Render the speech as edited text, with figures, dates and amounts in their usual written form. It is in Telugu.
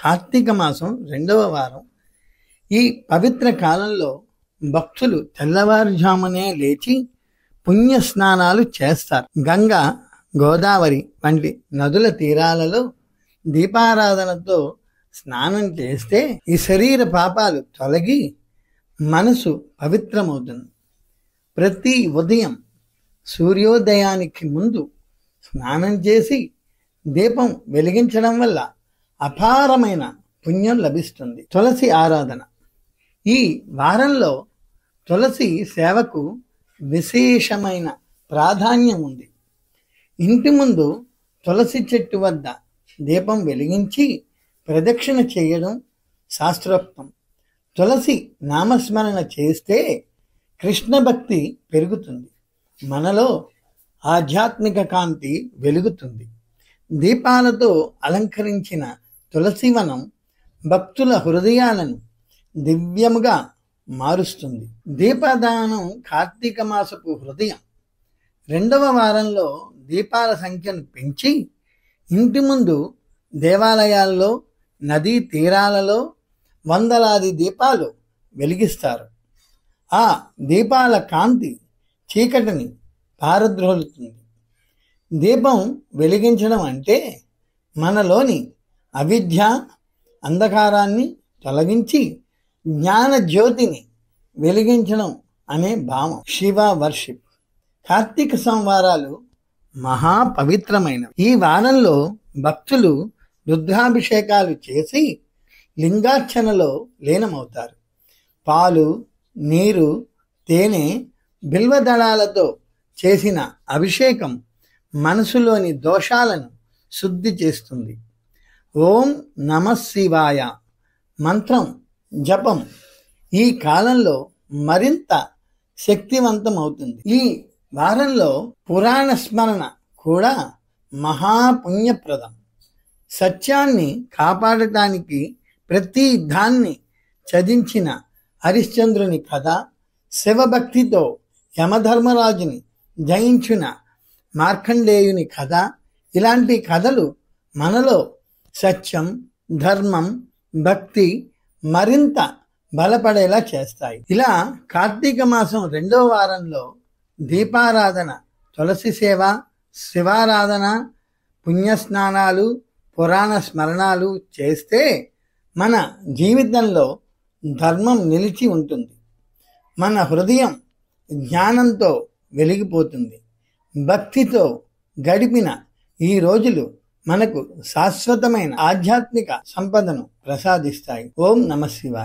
కార్తీక మాసం 2వ వారం. ఈ పవిత్ర కాలంలో భక్తులు తెల్లవారుజామునే లేచి పుణ్య స్నానాలు చేస్తారు. గంగా, గోదావరి వంటి నదుల తీరాలలో దీపారాధనతో స్నానం చేస్తే ఈ శరీర పాపాలు తొలగి మనసు పవిత్రమవుతుంది. ప్రతి ఉదయం సూర్యోదయానికి ముందు స్నానం చేసి దీపం వెలిగించడం వల్ల అపారమైన పుణ్యం లభిస్తుంది. తులసి ఆరాధన. ఈ వారంలో తులసి సేవకు విశేషమైన ప్రాధాన్యం ఉంది. ఇంటి ముందు తులసి చెట్టు వద్ద దీపం వెలిగించి ప్రదక్షిణ చేయడం శాస్త్రోక్తం. తులసి నామస్మరణ చేస్తే కృష్ణ భక్తి పెరుగుతుంది. మనలో ఆధ్యాత్మిక కాంతి వెలుగుతుంది. దీపాలతో అలంకరించిన తులసివనం భక్తుల హృదయాలను దివ్యముగా మారుస్తుంది. దీపదానం కార్తీక మాసపు హృదయం. 2వ వారంలో దీపాల సంఖ్యను పెంచి ఇంటి ముందు, దేవాలయాల్లో, నదీ తీరాలలో వందలాది దీపాలు వెలిగిస్తారు. ఆ దీపాల కాంతి చీకటిని పారద్రోలుతుంది. దీపం వెలిగించడం అంటే మనలోని అవిద్య, అంధకారాన్ని తొలగించి జ్ఞాన జ్యోతిని వెలిగించడం అనే భావం. శివ వర్షిప్. కార్తీక సోమవారాలు మహాపవిత్రమైనవి. ఈ వారంలో భక్తులు రుద్రాభిషేకాలు చేసి లింగార్చనలో లీనమవుతారు. పాలు, నీరు, తేనె, బిల్వదళాలతో చేసిన అభిషేకం మనసులోని దోషాలను శుద్ధి చేస్తుంది. ఓం నమః శివాయ మంత్రం జపం ఈ కాలంలో మరింత శక్తివంతమవుతుంది. ఈ వారంలో పురాణ స్మరణ కూడా మహాపుణ్యప్రదం. సత్యాన్ని కాపాడటానికి ప్రతి దాన్ని చదించిన హరిశ్చంద్రుని కథ, శివభక్తితో యమధర్మరాజుని జయించిన మార్కండేయుని కథ, ఇలాంటి కథలు మనలో సత్యం, ధర్మం, భక్తి మరింత బలపడేలా చేస్తాయి. ఇలా కార్తీక మాసం 2వ వారంలో దీపారాధన, తులసి సేవ, శివారాధన, పుణ్యస్నానాలు, పురాణ స్మరణాలు చేస్తే మన జీవితంలో ధర్మం నిలిచి ఉంటుంది. మన హృదయం జ్ఞానంతో వెలిగిపోతుంది. భక్తితో గడిపిన ఈ రోజులు మనకు శాశ్వతమైన ఆధ్యాత్మిక సంపదను ప్రసాదిస్తాయి. ఓం నమః శివాయ.